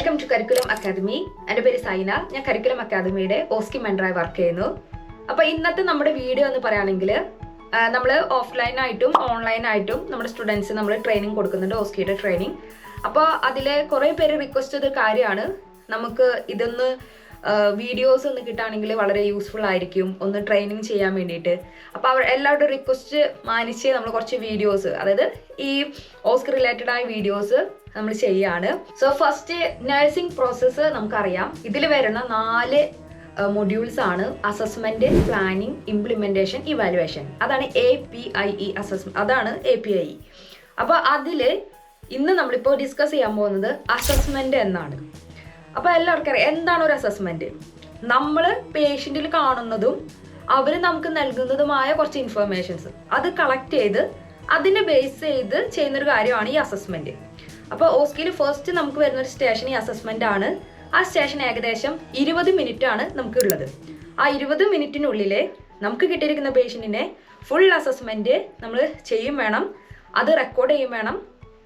Welcome to curriculum academy. എൻ്റെ പേര് സൈന. ഞാൻ കരിക്കുലം അക്കാദമിയുടെ ഓസ്കി മെൻറ്ററായി വർക്ക് ചെയ്യുന്നു. അപ്പോൾ ഇന്നത്തെ നമ്മുടെ വീഡിയോ എന്ന് പറയുകയാണെങ്കിൽ നമ്മൾ ഓഫ്ലൈനായിട്ടും ഓൺലൈനായിട്ടും നമ്മുടെ സ്റ്റുഡൻസ് നമ്മൾ ട്രെയിനിങ് കൊടുക്കുന്നുണ്ട്, ഓസ്കിയുടെ ട്രെയിനിങ്. അപ്പോൾ അതിൽ കുറേ പേര് റിക്വസ്റ്റ് ചെയ്ത കാര്യമാണ്, നമുക്ക് ഇതൊന്ന് വീഡിയോസ് ഒന്ന് കിട്ടുകയാണെങ്കിൽ വളരെ യൂസ്ഫുൾ ആയിരിക്കും ഒന്ന് ട്രെയിനിങ് ചെയ്യാൻ വേണ്ടിയിട്ട്. അപ്പോൾ അവർ എല്ലാവരുടെ റിക്വസ്റ്റ് മാനിച്ച് നമ്മൾ കുറച്ച് വീഡിയോസ്, അതായത് ഈ ഓസ്കി റിലേറ്റഡ് ആയ വീഡിയോസ് നമ്മൾ ചെയ്യാണ്. സോ ഫസ്റ്റ് നഴ്സിംഗ് പ്രോസസ്സ് നമുക്കറിയാം. ഇതിൽ വരുന്ന 4 മൊഡ്യൂൾസ് ആണ്: അസസ്മെന്റ്, പ്ലാനിങ്, ഇംപ്ലിമെന്റേഷൻ, ഇവാലുവേഷൻ. അതാണ് APIE അസസ്മെന്റ്, അതാണ് APIE. അപ്പോൾ അതിൽ ഇന്ന് നമ്മളിപ്പോൾ ഡിസ്കസ് ചെയ്യാൻ പോകുന്നത് അസസ്മെന്റ് എന്നാണ്. അപ്പോൾ എല്ലാവർക്കും അറിയാം എന്താണ് ഒരു അസസ്മെന്റ്. നമ്മൾ പേഷ്യൻറ്റിൽ കാണുന്നതും അവർ നമുക്ക് നൽകുന്നതുമായ കുറച്ച് ഇൻഫർമേഷൻസ് അത് കളക്ട് ചെയ്ത് അതിനെ ബേസ് ചെയ്ത് ചെയ്യുന്നൊരു കാര്യമാണ് ഈ അസസ്മെന്റ്. അപ്പോൾ ഓസ്കിയിൽ ഫസ്റ്റ് നമുക്ക് വരുന്നൊരു സ്റ്റേഷൻ ഈ അസസ്മെന്റ് ആണ്. ആ സ്റ്റേഷൻ ഏകദേശം 20 മിനിറ്റ് ആണ് നമുക്ക് ഉള്ളത്. ആ 20 മിനിറ്റിനുള്ളിൽ നമുക്ക് കിട്ടിയിരിക്കുന്ന പേഷ്യൻറ്റിനെ ഫുൾ അസസ്മെന്റ് നമ്മൾ ചെയ്യും വേണം, അത് റെക്കോർഡ് ചെയ്യും വേണം,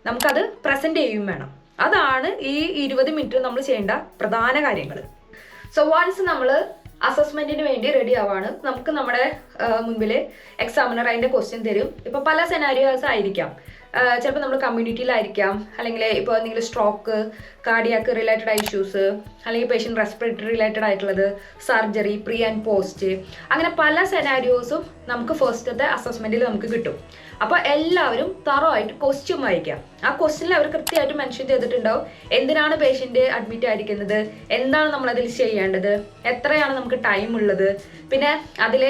നമുക്കത് പ്രസന്റ് ചെയ്യും വേണം. അതാണ് ഈ 20 മിനിറ്റിൽ നമ്മൾ ചെയ്യേണ്ട പ്രധാന കാര്യങ്ങൾ. സോ വൺസ് നമ്മൾ അസസ്മെന്റിന് വേണ്ടി റെഡി ആവാണ്, നമുക്ക് നമ്മുടെ മുൻപിൽ എക്സാമിനർ അതിൻ്റെ ക്വസ്റ്റ്യൻ തരും. ഇപ്പോൾ പല സെനാരിയോസ് ആയിരിക്കാം. ചിലപ്പോൾ നമ്മൾ കമ്മ്യൂണിറ്റിയിലായിരിക്കാം, അല്ലെങ്കിൽ ഇപ്പോൾ എന്തെങ്കിലും സ്ട്രോക്ക്, കാർഡിയാക്ക് റിലേറ്റഡ് ഇഷ്യൂസ്, അല്ലെങ്കിൽ പേഷ്യൻ്റ് റെസ്പിറേറ്ററി റിലേറ്റഡ് ആയിട്ടുള്ളത്, സർജറി, പ്രീ ആൻഡ് പോസ്റ്റ്, അങ്ങനെ പല സെനാരിയോസും നമുക്ക് ഫസ്റ്റത്തെ അസസ്മെൻറ്റിൽ നമുക്ക് കിട്ടും. അപ്പോൾ എല്ലാവരും തറവായിട്ട് ക്വസ്റ്റ്യൻ വായിക്കാം. ആ ക്വസ്റ്റ്യനിൽ അവർ കൃത്യമായിട്ട് മെൻഷൻ ചെയ്തിട്ടുണ്ടാവും എന്തിനാണ് പേഷ്യൻ്റ് അഡ്മിറ്റ് ആയിരിക്കുന്നത്, എന്താണ് നമ്മളതിൽ ചെയ്യേണ്ടത്, എത്രയാണ് നമുക്ക് ടൈം ഉള്ളത്. പിന്നെ അതിൽ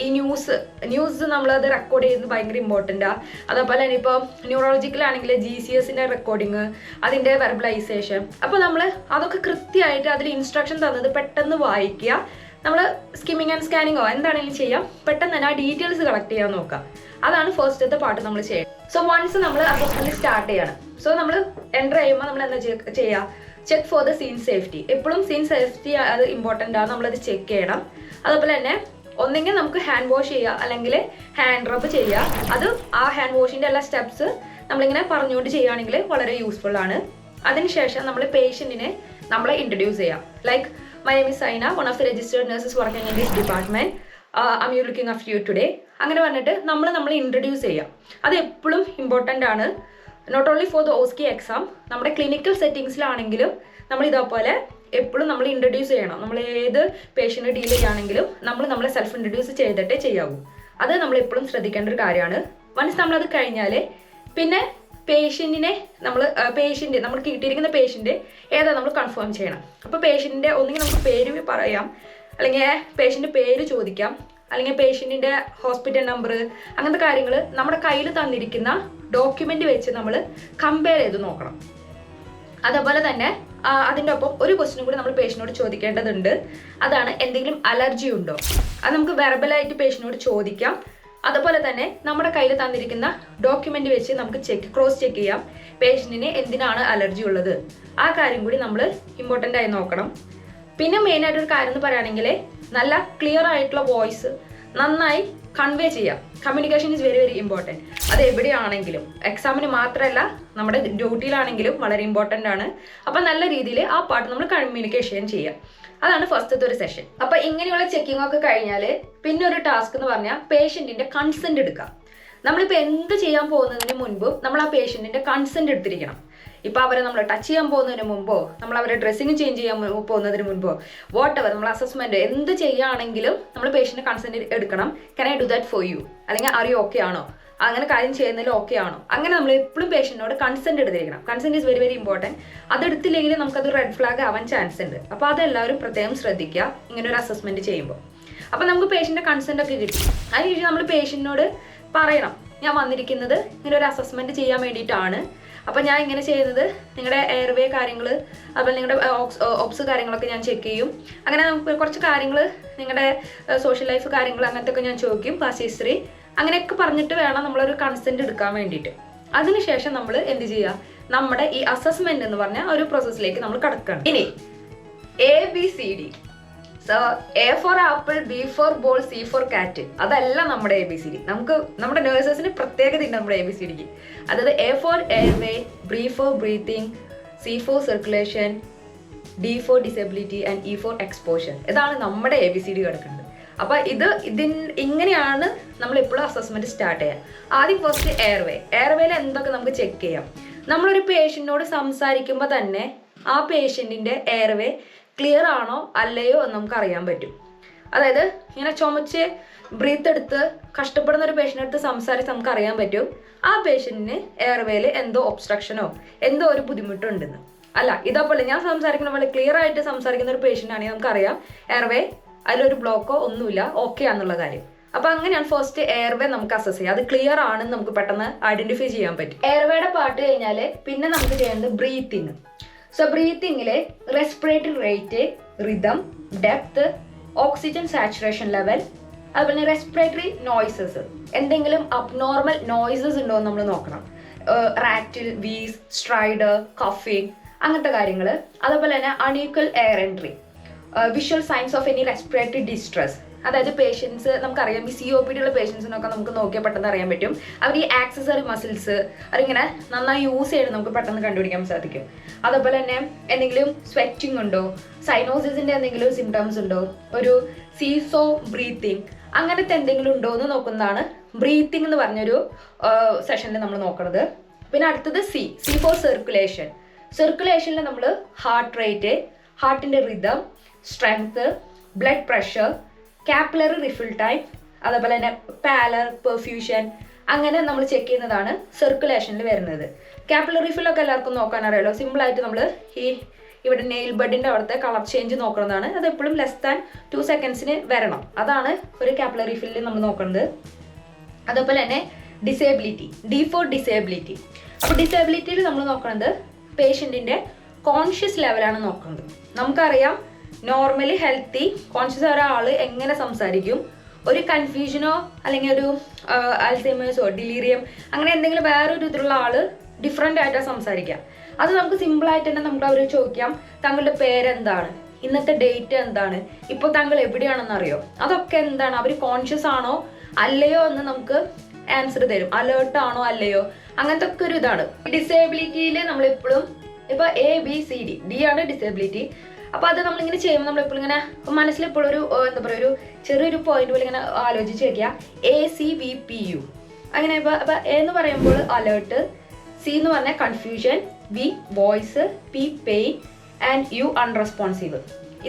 ഈ ന്യൂസ് നമ്മളത് റെക്കോർഡ് ചെയ്യുന്നത് ഭയങ്കര ഇമ്പോർട്ടൻ്റാണ്. അതേപോലെ തന്നെ ഇപ്പോൾ ന്യൂറോളജിക്കലാണെങ്കിൽ GCSൻ്റെ റെക്കോർഡിങ്, അതിൻ്റെ വെർബലൈസേഷൻ. അപ്പോൾ നമ്മൾ അതൊക്കെ കൃത്യമായിട്ട് അതിൽ ഇൻസ്ട്രക്ഷൻ തന്നത് പെട്ടെന്ന് വായിക്കുക. നമ്മൾ സ്കിമ്മിങ് ആൻഡ് സ്കാനിങ്ങോ എന്താണെങ്കിലും ചെയ്യാം, പെട്ടെന്ന് തന്നെ ആ ഡീറ്റെയിൽസ് കളക്ട് ചെയ്യാൻ നോക്കാം. അതാണ് ഫസ്റ്റത്തെ പാർട്ട് നമ്മൾ ചെയ്യുന്നത്. സോ വൺസ് നമ്മൾ അസസ്മെന്റ് സ്റ്റാർട്ട് ചെയ്യണം. സോ നമ്മൾ എൻ്റർ ചെയ്യുമ്പോൾ നമ്മൾ എന്താ ചെയ്യുക, check for the scene safety. എപ്പോഴും സീൻ സേഫ്റ്റി അത് ഇമ്പോർട്ടൻ്റ് ആണ്, നമ്മളത് ചെക്ക് ചെയ്യണം. അതുപോലെ തന്നെ ഒന്നെങ്കിൽ നമുക്ക് ഹാൻഡ് വാഷ് ചെയ്യുക, അല്ലെങ്കിൽ ഹാൻഡ് റബ്ബ് ചെയ്യുക. അത് ആ ഹാൻഡ് വാഷിൻ്റെ എല്ലാ സ്റ്റെപ്സ് നമ്മളിങ്ങനെ പറഞ്ഞുകൊണ്ട് ചെയ്യുകയാണെങ്കിൽ വളരെ യൂസ്ഫുൾ ആണ്. അതിനുശേഷം നമ്മൾ പേഷ്യൻറ്റിനെ നമ്മളെ ഇൻട്രൊഡ്യൂസ് ചെയ്യാം. Like my name is Saina, one of the registered nurses working in this department. I you looking after you today. അങ്ങനെ പറഞ്ഞിട്ട് നമ്മളെ ഇൻട്രൊഡ്യൂസ് ചെയ്യാം. അത് എപ്പോഴും ഇമ്പോർട്ടൻ്റ് ആണ്, not only for the OSCE exam. നമ്മുടെ ക്ലിനിക്കൽ സെറ്റിങ്സിലാണെങ്കിലും നമ്മൾ ഇതേപോലെ എപ്പോഴും നമ്മൾ ഇൻട്രൊഡ്യൂസ് ചെയ്യണം. നമ്മൾ ഏത് പേഷ്യൻറ്റ് ഡീൽ ചെയ്യുകയാണെങ്കിലും നമ്മളെ സെൽഫ് ഇൻട്രൊഡ്യൂസ് ചെയ്തിട്ടേ ചെയ്യാവൂ. അത് നമ്മൾ എപ്പോഴും ശ്രദ്ധിക്കേണ്ട ഒരു കാര്യമാണ്. വൺസ് നമ്മളത് കഴിഞ്ഞാൽ പിന്നെ പേഷ്യൻറ്റിനെ നമുക്ക് കിട്ടിയിരിക്കുന്ന പേഷ്യൻറ്റ് ഏതാ നമ്മൾ കൺഫേം ചെയ്യണം. അപ്പോൾ പേഷ്യൻറ്റിൻ്റെ ഒന്നുകിൽ നമുക്ക് പേര് പറയാം, അല്ലെങ്കിൽ പേഷ്യൻ്റെ പേര് ചോദിക്കാം, അല്ലെങ്കിൽ പേഷ്യൻറ്റിൻ്റെ ഹോസ്പിറ്റൽ നമ്പർ, അങ്ങനത്തെ കാര്യങ്ങൾ നമ്മുടെ കയ്യിൽ തന്നിരിക്കുന്ന ഡോക്യുമെൻ്റ് വെച്ച് നമ്മൾ കമ്പയർ ചെയ്ത് നോക്കണം. അതേപോലെ തന്നെ അതിൻ്റെ ഒപ്പം ഒരു ക്വസ്റ്റ്യൻ കൂടി നമ്മൾ പേഷ്യനോട് ചോദിക്കേണ്ടതുണ്ട്. അതാണ് എന്തെങ്കിലും അലർജി ഉണ്ടോ. അത് നമുക്ക് വെർബലായിട്ട് പേഷ്യനോട് ചോദിക്കാം. അതുപോലെ തന്നെ നമ്മുടെ കയ്യിൽ തന്നിരിക്കുന്ന ഡോക്യുമെൻ്റ് വെച്ച് നമുക്ക് ക്രോസ് ചെക്ക് ചെയ്യാം പേഷ്യൻറ്റിന് എന്തിനാണ് അലർജി ഉള്ളത്. ആ കാര്യം കൂടി നമ്മൾ ഇമ്പോർട്ടൻ്റ് ആയി നോക്കണം. പിന്നെ മെയിനായിട്ടൊരു കാര്യം എന്ന് പറയുകയാണെങ്കിൽ നല്ല ക്ലിയർ ആയിട്ടുള്ള വോയിസ് നന്നായി കൺവേ ചെയ്യാം. Communication is very very important. അത് എവിടെയാണെങ്കിലും, എക്സാമിന് മാത്രമല്ല നമ്മുടെ ഡ്യൂട്ടിയിലാണെങ്കിലും വളരെ ഇമ്പോർട്ടൻ്റ് ആണ്. അപ്പം നല്ല രീതിയിൽ ആ പാർട്ട് നമ്മൾ കമ്മ്യൂണിക്കേഷൻ ചെയ്യാം. അതാണ് ഫസ്റ്റത്തെ ഒരു സെഷൻ. അപ്പം ഇങ്ങനെയുള്ള ചെക്കിംഗ് ഒക്കെ കഴിഞ്ഞാൽ പിന്നെ ഒരു ടാസ്ക് എന്ന് പറഞ്ഞാൽ പേഷ്യൻറ്റിൻ്റെ കൺസെൻറ്റ് എടുക്കാം. നമ്മളിപ്പോൾ എന്ത് ചെയ്യാൻ പോകുന്നതിന് മുൻപും നമ്മൾ ആ പേഷ്യൻറ്റിൻ്റെ കൺസെൻറ്റ് എടുത്തിരിക്കണം. ഇപ്പോൾ അവരെ നമ്മൾ ടച്ച് ചെയ്യാൻ പോകുന്നതിന് മുമ്പോ, നമ്മൾ അവരെ ഡ്രസ്സിങ് ചേഞ്ച് ചെയ്യാൻ പോകുന്നതിന് മുൻപോ, വാട്ടെവർ നമ്മൾ അസസ്മെൻറ്റ് എന്ത് ചെയ്യുകയാണെങ്കിലും നമ്മൾ പേഷ്യൻറ്റ് കൺസെൻറ്റ് എടുക്കണം. Can I do that for you, അല്ലെങ്കിൽ അറിയോ ഓക്കെ ആണോ, അങ്ങനെ കാര്യം ചെയ്യുന്നതിൽ ഓക്കെ ആണോ. അങ്ങനെ നമ്മൾ എപ്പോഴും പേഷ്യൻറ്റിനോട് കൺസെൻറ്റ് എടുത്തിരിക്കണം. Consent is very very important. അതെടുത്തില്ലെങ്കിൽ നമുക്കത് റെഡ് ഫ്ലാഗ് ആവാൻ ചാൻസ് ഉണ്ട്. അപ്പോൾ അതെല്ലാവരും പ്രത്യേകം ശ്രദ്ധിക്കുക ഇങ്ങനെ ഒരു അസസ്മെൻറ്റ് ചെയ്യുമ്പോൾ. അപ്പോൾ നമുക്ക് പേഷ്യൻ്റെ കൺസെൻറ്റ് ഒക്കെ കിട്ടി. അതിനുശേഷം നമ്മൾ പേഷ്യൻറ്റിനോട് പറയണം, ഞാൻ വന്നിരിക്കുന്നത് ഇങ്ങനെ ഒരു അസസ്മെൻറ്റ് ചെയ്യാൻ വേണ്ടിയിട്ടാണ്. അപ്പോൾ ഞാൻ ഇങ്ങനെ ചെയ്യുന്നത് നിങ്ങളുടെ എയർവേ കാര്യങ്ങൾ, അതുപോലെ നിങ്ങളുടെ ഓപ്സ് കാര്യങ്ങളൊക്കെ ഞാൻ ചെക്ക് ചെയ്യും. അങ്ങനെ നമുക്ക് കുറച്ച് കാര്യങ്ങൾ, നിങ്ങളുടെ സോഷ്യൽ ലൈഫ് കാര്യങ്ങൾ അങ്ങനത്തെ ഒക്കെ ഞാൻ ചോദിക്കും, ക്ലാസ് ഹിസ്റ്ററി അങ്ങനെയൊക്കെ പറഞ്ഞിട്ട് വേണം നമ്മളൊരു കൺസെൻറ്റ് എടുക്കാൻ വേണ്ടിയിട്ട്. അതിനുശേഷം നമ്മൾ എന്ത് ചെയ്യുക, നമ്മുടെ ഈ അസസ്മെൻറ്റ് എന്ന് പറഞ്ഞ ഒരു പ്രോസസ്സിലേക്ക് നമ്മൾ കടക്കുകയാണ്. ഇനി ABCD. So A for apple, B for ball, C for cat. അതല്ല നമ്മുടെ ABCD. നമ്മുടെ നേഴ്സസിന് പ്രത്യേകത ഉണ്ട് നമ്മുടെ ABCDക്ക്. അതായത് A for airway, B for breathing, C for circulation, D for disability and E for exposure. ഇതാണ് നമ്മുടെ ABCD കിടക്കുന്നത്. അപ്പോൾ ഇങ്ങനെയാണ് നമ്മൾ എപ്പോഴും അസസ്മെന്റ് സ്റ്റാർട്ട് ചെയ്യുക. ആദ്യം ഫസ്റ്റ് എയർവേയിൽ എന്തൊക്കെ നമുക്ക് ചെക്ക് ചെയ്യാം. നമ്മളൊരു പേഷ്യൻറ്റിനോട് സംസാരിക്കുമ്പോൾ തന്നെ ആ പേഷ്യൻറ്റിൻ്റെ എയർവേ ക്ലിയർ ആണോ അല്ലയോ എന്ന് നമുക്ക് അറിയാൻ പറ്റും. അതായത് ഇങ്ങനെ ചുമച്ച് ബ്രീത്ത് എടുത്ത് കഷ്ടപ്പെടുന്ന ഒരു പേഷ്യൻ്റെ അടുത്ത് സംസാരിച്ച് നമുക്ക് അറിയാൻ പറ്റും ആ പേഷ്യൻറ്റിന് എയർവേയിൽ എന്തോ ഒബ്സ്ട്രക്ഷനോ എന്തോ ഒരു ബുദ്ധിമുട്ടുണ്ടെന്ന്. അല്ല ഇതേപോലെ ഞാൻ സംസാരിക്കുന്ന പോലെ ക്ലിയർ ആയിട്ട് സംസാരിക്കുന്ന ഒരു പേഷ്യൻ്റ് ആണെങ്കിൽ നമുക്കറിയാം എയർവേ അതിലൊരു ബ്ലോക്കോ ഒന്നുമില്ല, ഓക്കെ ആണെന്നുള്ള കാര്യം. അപ്പൊ അങ്ങനെയാണ് ഫസ്റ്റ് എയർവേ നമുക്ക് അസസ് ചെയ്യാം. അത് ക്ലിയർ ആണെന്ന് നമുക്ക് പെട്ടെന്ന് ഐഡന്റിഫൈ ചെയ്യാൻ പറ്റും. എയർവേയുടെ പാർട്ട് കഴിഞ്ഞാൽ പിന്നെ നമുക്ക് ചെയ്യേണ്ടത് ബ്രീത്തിങ്. സോ ബ്രീത്തിങ്ങില് respiratory rate, rhythm, depth, oxygen saturation level, അതുപോലെ റെസ്പിറേറ്ററി നോയ്സസ്, എന്തെങ്കിലും അബ്നോർമൽ നോയ്സസ് ഉണ്ടോ എന്ന് നമ്മൾ നോക്കണം. റാറ്റിൽ, വീസ്, സ്ട്രൈഡർ, കഫിങ്, അങ്ങനത്തെ കാര്യങ്ങൾ. അതുപോലെ തന്നെ unequal air entry, visual signs of any respiratory distress. അതായത് പേഷ്യൻസ് നമുക്കറിയാം ഈ COPD ഉള്ള പേഷ്യൻസിനൊക്കെ നമുക്ക് നോക്കിയാൽ പെട്ടെന്ന് അറിയാൻ പറ്റും അവർ ഈ ആക്സസറി മസിൽസ് അതിങ്ങനെ നന്നായി യൂസ് ചെയ്ത് നമുക്ക് പെട്ടെന്ന് കണ്ടുപിടിക്കാൻ സാധിക്കും. അതുപോലെ തന്നെ എന്തെങ്കിലും സ്വെറ്റിംഗ് ഉണ്ടോ, സൈനോസിസിന്റെ എന്തെങ്കിലും സിംറ്റംസ് ഉണ്ടോ, ഒരു സീസോ ബ്രീത്തിങ് അങ്ങനത്തെ എന്തെങ്കിലും ഉണ്ടോ എന്ന് നോക്കുന്നതാണ് ബ്രീത്തിങ് എന്ന് പറഞ്ഞൊരു സെഷനിൽ നമ്മൾ നോക്കുന്നത്. പിന്നെ അടുത്തത് സി ഫോർ സർക്കുലേഷൻ. സർക്കുലേഷനിൽ നമ്മൾ ഹാർട്ട് റേറ്റ്, ഹാർട്ടിന്റെ rhythm, strength, blood pressure, capillary refill time, അതേപോലെ തന്നെ പാലർ, പെർഫ്യൂഷൻ, അങ്ങനെ നമ്മൾ ചെക്ക് ചെയ്യുന്നതാണ് സർക്കുലേഷനിൽ വരുന്നത്. കാപ്പിലറി റിഫിലൊക്കെ എല്ലാവർക്കും നോക്കാൻ അറിയാലോ. സിമ്പിളായിട്ട് നമ്മൾ ഈ ഇവിടെ നെയിൽ ബഡിൻ്റെ അവിടുത്തെ കളർ ചേഞ്ച് നോക്കുന്നതാണ്. അത് എപ്പോഴും <2 seconds വരണം. അതാണ് ഒരു കാപ്പിലറി റിഫില്ലിൽ നമ്മൾ നോക്കുന്നത്. അതേപോലെ തന്നെ ഡിസേബിലിറ്റി, D for ഡിസേബിലിറ്റി. അപ്പോൾ ഡിസേബിലിറ്റിയിൽ നമ്മൾ നോക്കുന്നത് പേഷ്യൻറ്റിൻ്റെ കോൺഷ്യസ് ലെവലാണ് നോക്കുന്നത്. നമുക്കറിയാം നോർമലി ഹെൽത്തി കോൺഷ്യസ് ഒരാൾ എങ്ങനെ സംസാരിക്കും, ഒരു കൺഫ്യൂഷനോ അല്ലെങ്കിൽ ഒരു അൽസൈമേഴ്സോ ഡിലീറിയം അങ്ങനെ എന്തെങ്കിലും വേറൊരു ഇതിലുള്ള ആൾ ഡിഫറെൻ്റ് ആയിട്ടാണ് സംസാരിക്കുക. അത് നമുക്ക് സിമ്പിളായിട്ട് തന്നെ നമുക്ക് അവർ ചോദിക്കാം താങ്കളുടെ പേരെന്താണ്, ഇന്നത്തെ ഡേറ്റ് എന്താണ്, ഇപ്പോൾ താങ്കൾ എവിടെയാണെന്ന് അറിയോ, അതൊക്കെ എന്താണ് അവർ കോൺഷ്യസ് ആണോ അല്ലയോ എന്ന് നമുക്ക് ആൻസർ തരും. അലേർട്ട് ആണോ അല്ലയോ അങ്ങനത്തെ ഒക്കെ ഒരു ഇതാണ്. ഡിസേബിലിറ്റിയിൽ നമ്മളെപ്പോഴും ഇപ്പോൾ ABCD ആണ് ഡിസേബിലിറ്റി. അപ്പോൾ അത് നമ്മളിങ്ങനെ ചെയ്യുമ്പോൾ നമ്മളെപ്പോഴും ഇങ്ങനെ മനസ്സിലെപ്പോഴും ഒരു എന്താ പറയുക ഒരു ചെറിയൊരു പോയിന്റ് പോലെ ഇങ്ങനെ ആലോചിച്ച് വെക്കുക. ACVPU അങ്ങനെ. അപ്പോൾ A എന്ന് പറയുമ്പോൾ അലേർട്ട്, C എന്ന് പറഞ്ഞാൽ confusion, V voice, P pain and U unresponsive.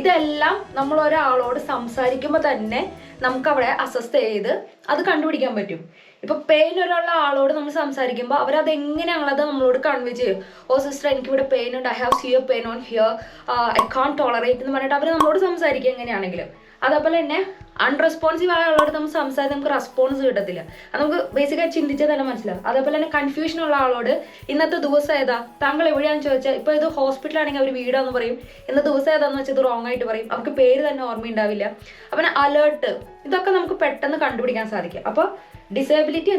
ഇതെല്ലാം നമ്മൾ ഒരാളോട് സംസാരിക്കുമ്പോൾ തന്നെ നമുക്ക് അവിടെ അസസ് ചെയ്ത് അത് കണ്ടുപിടിക്കാൻ പറ്റും. ഇപ്പൊ പെയിൻ ഒരാളുള്ള ആളോട് നമ്മൾ സംസാരിക്കുമ്പോൾ അവരത് എങ്ങനെയാണുള്ളത് നമ്മളോട് കൺവേ ചെയ്യും. ഓ സിസ്റ്റർ എനിക്കിവിടെ പെയിൻ ഉണ്ട്, I have severe pain on here, I can't tolerate എന്ന് പറഞ്ഞിട്ട് അവർ നമ്മളോട് സംസാരിക്കുക എങ്ങനെയാണെങ്കിലും. അതേപോലെ തന്നെ അൺറെസ്പോൺസീവ് ആയ ആളോട് നമ്മൾ സംസാരിച്ച് നമുക്ക് റെസ്പോൺസ് കിട്ടത്തില്ല. അത് നമുക്ക് ബേസിക്കായി ചിന്തിച്ചാൽ തന്നെ മനസ്സിലാവും. അതേപോലെ തന്നെ കൺഫ്യൂഷൻ ഉള്ള ആളോട് ഇന്നത്തെ ദിവസം ഏതാ, താങ്കൾ എവിടെയാണെന്ന് ചോദിച്ചാൽ ഇപ്പോൾ ഇത് ഹോസ്പിറ്റലാണെങ്കിൽ അവർ വീടാന്ന് പറയും, ഇന്നത്തെ ദിവസം ഏതാന്ന് വെച്ചാൽ ഇത് റോങ് ആയിട്ട് പറയും, അവർക്ക് പേര് തന്നെ ഓർമ്മയുണ്ടാവില്ല. അപ്പം അലേർട്ട് ഇതൊക്കെ നമുക്ക് പെട്ടെന്ന് കണ്ടുപിടിക്കാൻ സാധിക്കും. അപ്പോൾ ഡിസേബിലിറ്റി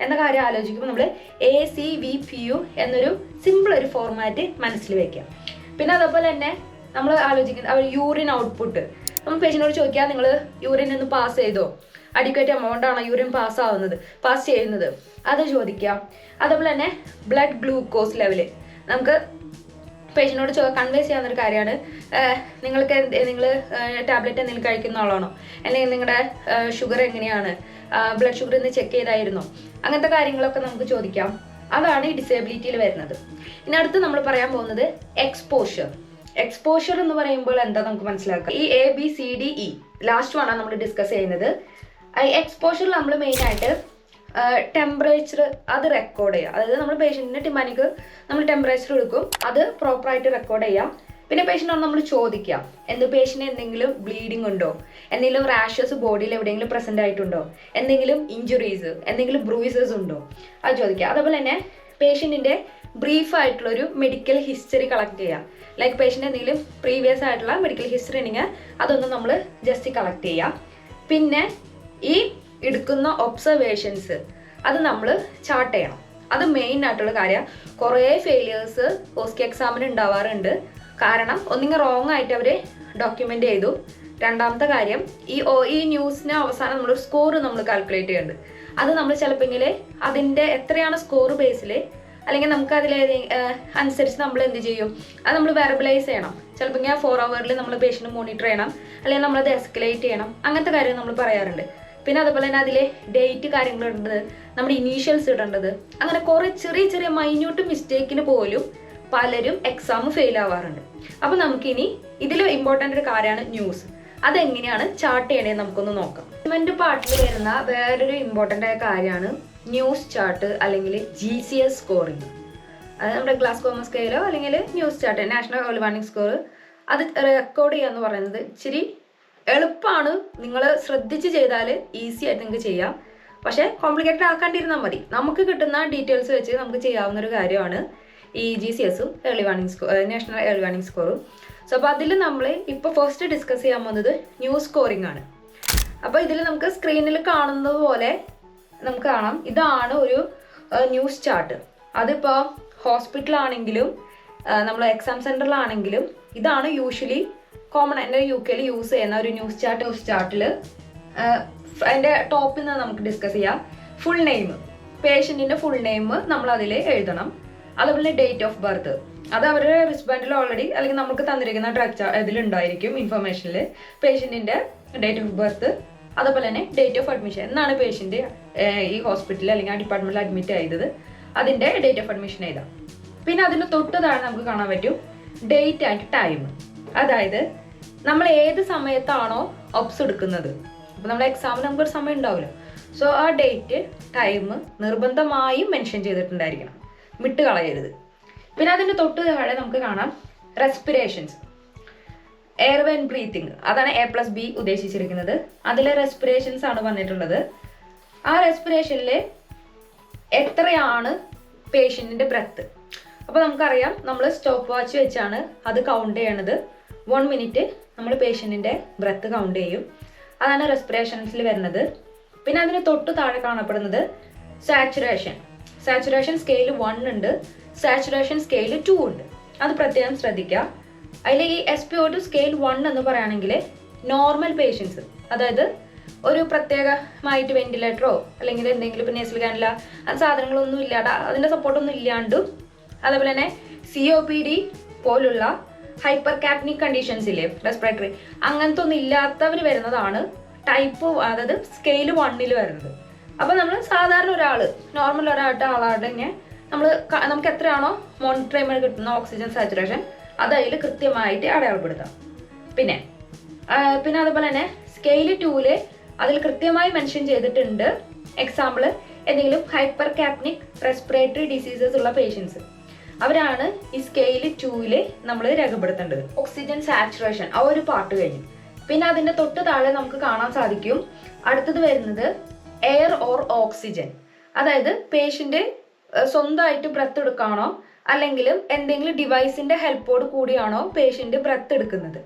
എന്ന കാര്യം ആലോചിക്കുമ്പോൾ നമ്മൾ ACVPU എന്നൊരു സിമ്പിൾ ഒരു ഫോർമാറ്റ് മനസ്സിൽ വെക്കുക. പിന്നെ അതേപോലെ തന്നെ നമ്മൾ ആലോചിക്കുന്നത് അവർ യൂറിൻ ഔട്ട്പുട്ട്. നമ്മൾ പേഷ്യനോട് ചോദിക്കുക നിങ്ങൾ യൂറിൻ ഒന്ന് പാസ് ചെയ്തോ, അഡിക്വേറ്റ് എമൗണ്ട് ആണോ യൂറിൻ പാസ് ചെയ്യുന്നത്, അത് ചോദിക്കുക. അതേപോലെ തന്നെ ബ്ലഡ് ഗ്ലൂക്കോസ് ലെവല് നമുക്ക് പേഷ്യനോട് കൺവേ ചെയ്യാവുന്നൊരു കാര്യമാണ്. നിങ്ങൾ ടാബ്ലറ്റ് എന്തെങ്കിലും കഴിക്കുന്ന ആളാണോ, അല്ലെങ്കിൽ നിങ്ങളുടെ ഷുഗർ എങ്ങനെയാണ്, ബ്ലഡ് ഷുഗർ ഒന്ന് ചെക്ക് ചെയ്തായിരുന്നോ, അങ്ങനത്തെ കാര്യങ്ങളൊക്കെ നമുക്ക് ചോദിക്കാം. അതാണ് ഈ ഡിസേബിലിറ്റിയിൽ വരുന്നത്. ഇനി അടുത്ത് നമ്മൾ പറയാൻ പോകുന്നത് എക്സ്പോഷർ എന്ന് പറയുമ്പോൾ എന്താ നമുക്ക് മനസ്സിലാക്കാം. ഈ ABCDE ലാസ്റ്റ് ആണ് നമ്മൾ ഡിസ്കസ് ചെയ്യുന്നത്. എക്സ്പോഷറിൽ നമ്മൾ മെയിനായിട്ട് ടെമ്പറേച്ചർ അത് റെക്കോർഡ് ചെയ്യുക. അതായത് നമ്മൾ പേഷ്യൻറ്റിൻ്റെ ടിമാനിക്ക് നമ്മൾ ടെമ്പറേച്ചർ എടുക്കും, അത് പ്രോപ്പറായിട്ട് റെക്കോർഡ് ചെയ്യാം. പിന്നെ പേഷ്യൻ്റോട് നമ്മൾ ചോദിക്കാം പേഷ്യൻ്റ് എന്തെങ്കിലും ബ്ലീഡിങ് ഉണ്ടോ, എന്തെങ്കിലും റാഷസ് ബോഡിയിൽ എവിടെയെങ്കിലും പ്രസൻ്റ് ആയിട്ടുണ്ടോ, എന്തെങ്കിലും ഇഞ്ചുറീസ്, എന്തെങ്കിലും ബ്രൂയിസസ് ഉണ്ടോ, അത് ചോദിക്കുക. അതുപോലെ തന്നെ പേഷ്യൻറ്റിൻ്റെ ബ്രീഫായിട്ടുള്ളൊരു മെഡിക്കൽ ഹിസ്റ്ററി കളക്ട് ചെയ്യുക. ലൈക്ക് പേഷ്യൻ്റ് എന്തെങ്കിലും പ്രീവിയസ് ആയിട്ടുള്ള മെഡിക്കൽ ഹിസ്റ്ററി ഉണ്ടെങ്കിൽ അതൊന്ന് നമ്മൾ ജസ്റ്റ് കളക്ട് ചെയ്യാം. പിന്നെ ഈ എടുക്കുന്ന ഒബ്സർവേഷൻസ് അത് നമ്മൾ ചാർട്ട് ചെയ്യണം. അത് മെയിൻ ആയിട്ടുള്ള കാര്യം. കുറേ ഫെയിലിയേഴ്സ് ഓസ്കി എക്സാമിന് ഉണ്ടാവാറുണ്ട്. കാരണം ഒന്നിങ്ങനെ റോങ് ആയിട്ട് അവർ ഡോക്യുമെൻ്റ് ചെയ്തു. രണ്ടാമത്തെ കാര്യം ഈ ന്യൂസിന് അവസാനം നമ്മളൊരു സ്കോർ നമ്മൾ കാൽക്കുലേറ്റ് ചെയ്യുന്നുണ്ട്. അത് നമ്മൾ ചിലപ്പോൾ അതിൻ്റെ എത്രയാണ് സ്കോർ ബേസിൽ അല്ലെങ്കിൽ നമുക്ക് അതിൽ അനുസരിച്ച് നമ്മൾ എന്ത് ചെയ്യും, അത് നമ്മൾ വെർബലൈസ് ചെയ്യണം. ചിലപ്പോൾ ഇങ്ങനെ 4 hours നമ്മൾ പേഷ്യൻറ്റ് മോണിറ്റർ ചെയ്യണം, അല്ലെങ്കിൽ നമ്മളത് എസ്കലേറ്റ് ചെയ്യണം, അങ്ങനത്തെ കാര്യം നമ്മൾ പറയാറുണ്ട്. പിന്നെ അതുപോലെ തന്നെ അതിലെ ഡേറ്റ് കാര്യങ്ങൾ ഇടേണ്ടത്, നമ്മുടെ ഇനീഷ്യൽസ് ഇടേണ്ടത്, അങ്ങനെ കുറേ ചെറിയ ചെറിയ മൈന്യൂട്ട് മിസ്റ്റേക്കിന് പോലും പലരും എക്സാം ഫെയിൽ ആവാറുണ്ട്. അപ്പോൾ നമുക്കിനി ഇതിൽ ഇമ്പോർട്ടൻ്റ് ഒരു കാര്യമാണ് ന്യൂസ്. അതെങ്ങനെയാണ് ചാർട്ട് ചെയ്യണേന്ന് നമുക്കൊന്ന് നോക്കാം. അസൈൻമെന്റ് പാർട്ടിൽ വരുന്ന വേറൊരു ഇമ്പോർട്ടൻ്റ് ആയ കാര്യമാണ് ന്യൂസ് ചാർട്ട് അല്ലെങ്കിൽ GCS സ്കോറിങ്. അത് നമ്മുടെ ഗ്ലാസ്കോമ സ്കെയിലോ അല്ലെങ്കിൽ news chart, national early warning score, അത് റെക്കോർഡ് ചെയ്യുക എന്ന് പറയുന്നത് ഇച്ചിരി എളുപ്പമാണ്. നിങ്ങൾ ശ്രദ്ധിച്ച് ചെയ്താൽ ഈസി ആയിട്ട് നിങ്ങൾക്ക് ചെയ്യാം. പക്ഷേ കോംപ്ലിക്കേറ്റഡ് ആക്കാണ്ടിരുന്നാൽ മതി. നമുക്ക് കിട്ടുന്ന ഡീറ്റെയിൽസ് വെച്ച് നമുക്ക് ചെയ്യാവുന്ന ഒരു കാര്യമാണ് ഈ GCSഉം early warning score, national early warning സ്കോറും. സോ അപ്പോൾ അതിൽ നമ്മൾ ഇപ്പോൾ ഫസ്റ്റ് ഡിസ്കസ് ചെയ്യാൻ പോകുന്നത് ന്യൂസ് സ്കോറിംഗ് ആണ്. അപ്പോൾ ഇതിൽ നമുക്ക് സ്ക്രീനിൽ കാണുന്നത് പോലെ നമുക്ക് കാണാം, ഇതാണ് ഒരു ന്യൂസ് ചാർട്ട്. അതിപ്പോൾ ഹോസ്പിറ്റലാണെങ്കിലും നമ്മൾ എക്സാം സെൻറ്ററിലാണെങ്കിലും ഇതാണ് യൂഷ്വലി കോമൺ എൻ്റെ UK യൂസ് ചെയ്യുന്ന ഒരു ന്യൂസ് ചാർട്ടിൽ അതിൻ്റെ ടോപ്പിൽ നിന്ന് നമുക്ക് ഡിസ്കസ് ചെയ്യാം. ഫുൾ നെയിം, പേഷ്യൻറ്റിൻ്റെ ഫുൾ നെയിം നമ്മൾ അതിൽ എഴുതണം. അതുപോലെ ഡേറ്റ് ഓഫ് ബർത്ത്, അത് അവരുടെ റിസ്ബാൻഡിൽ ഓൾറെഡി അല്ലെങ്കിൽ നമുക്ക് തന്നിരിക്കുന്ന ഇതിലുണ്ടായിരിക്കും ഇൻഫർമേഷനിൽ പേഷ്യൻറ്റിൻ്റെ ഡേറ്റ് ഓഫ് ബർത്ത്. അതുപോലെ തന്നെ ഡേറ്റ് ഓഫ് അഡ്മിഷൻ, എന്നാണ് പേഷ്യൻറ്റ് ഈ ഹോസ്പിറ്റലിൽ അല്ലെങ്കിൽ ആ ഡിപ്പാർട്ട്മെൻറ്റിൽ അഡ്മിറ്റ് ചെയ്തത്, അതിൻ്റെ ഡേറ്റ് ഓഫ് അഡ്മിഷൻ എഴുതാം. പിന്നെ അതിന് തൊട്ട് താഴെ നമുക്ക് കാണാൻ പറ്റും ഡേറ്റ് ആൻഡ് ടൈം. അതായത് നമ്മൾ ഏത് സമയത്താണോ ഒപ്സ് എടുക്കുന്നത്, അപ്പോൾ നമ്മുടെ എക്സാമിന് നമുക്കൊരു സമയം ഉണ്ടാവില്ല. സോ ആ ഡേറ്റ് ടൈം നിർബന്ധമായും മെൻഷൻ ചെയ്തിട്ടുണ്ടായിരിക്കണം, വിട്ട് കളയരുത്. പിന്നെ അതിൻ്റെ തൊട്ട് താഴെ നമുക്ക് കാണാം റെസ്പിറേഷൻസ്, എയർവേ ആൻഡ് ബ്രീത്തിങ്, അതാണ് A+B ഉദ്ദേശിച്ചിരിക്കുന്നത്. അതിലെ റെസ്പിറേഷൻസ് ആണ് പറഞ്ഞിട്ടുള്ളത്. ആ റെസ്പിറേഷനിൽ എത്രയാണ് പേഷ്യൻറ്റിൻ്റെ ബ്രെത്ത്. അപ്പോൾ നമുക്കറിയാം, നമ്മൾ സ്റ്റോപ്പ് വാച്ച് വെച്ചാണ് അത് കൗണ്ട് ചെയ്യണത്. 1 minute നമ്മൾ പേഷ്യൻറ്റിൻ്റെ ബ്രെത്ത് കൗണ്ട് ചെയ്യും. അതാണ് റെസ്പിറേഷൻസിൽ വരുന്നത്. പിന്നെ അതിന് തൊട്ട് താഴെ കാണപ്പെടുന്നത് സാച്ചുറേഷൻ സ്കെയിൽ 1 ഉണ്ട്, സാച്ചുറേഷൻ സ്കെയിൽ 2 ഉണ്ട്. അത് പ്രത്യേകം ശ്രദ്ധിക്കുക. അതിൽ ഈ SpO2 സ്കെയിൽ 1 എന്ന് പറയുകയാണെങ്കിൽ നോർമൽ പേഷ്യൻസ്, അതായത് ഒരു പ്രത്യേകമായിട്ട് വെന്റിലേറ്ററോ അല്ലെങ്കിൽ എന്തെങ്കിലും ഇപ്പോൾ നേസൽ കാനില അത് സാധനങ്ങളൊന്നും ഇല്ലാണ്ട് അതിൻ്റെ സപ്പോർട്ടൊന്നും ഇല്ലാണ്ടും, അതേപോലെ തന്നെ COPD പോലുള്ള ഹൈപ്പർ കാപ്നിക് കണ്ടീഷൻസ് ഇല്ലേ റെസ്പിറേറ്ററി, അങ്ങനത്തെ ഒന്നും ഇല്ലാത്തവർ വരുന്നതാണ് ടൈപ്പ്, അതായത് സ്കെയിൽ 1 വരുന്നത്. അപ്പോൾ നമ്മൾ സാധാരണ ഒരാൾ, നോർമൽ ആളായിട്ട് തന്നെ നമുക്ക് എത്രയാണോ മോണിറ്റർ ചെയ്യുമ്പോൾ കിട്ടുന്ന ഓക്സിജൻ സാച്ചുറേഷൻ അത് അതിൽ കൃത്യമായിട്ട് അടയാളപ്പെടുത്താം. പിന്നെ അതുപോലെ തന്നെ സ്കെയിൽ 2 അതിൽ കൃത്യമായി മെൻഷൻ ചെയ്തിട്ടുണ്ട്. എക്സാമ്പിൾ എന്തെങ്കിലും ഹൈപ്പർ കാപ്നിക് റെസ്പിറേറ്ററി ഡിസീസസ് ഉള്ള പേഷ്യൻസ്, അവരാണ് ഈ സ്കെയിൽ 2 നമ്മൾ രേഖപ്പെടുത്തേണ്ടത്. ഓക്സിജൻ സാച്ചുറേഷൻ ആ ഒരു പാർട്ട് കഴിഞ്ഞു. പിന്നെ അതിൻ്റെ തൊട്ട് താഴെ നമുക്ക് കാണാൻ സാധിക്കും അടുത്തത് വരുന്നത് എയർ ഓർ ഓക്സിജൻ. അതായത് പേഷ്യൻ്റ് സ്വന്തമായിട്ട് ബ്രെത്ത് എടുക്കുകയാണോ അല്ലെങ്കിൽ എന്തെങ്കിലും ഡിവൈസിൻ്റെ ഹെൽപ്പോട് കൂടിയാണോ പേഷ്യൻ്റ് ബ്രെത്ത് എടുക്കുന്നത്.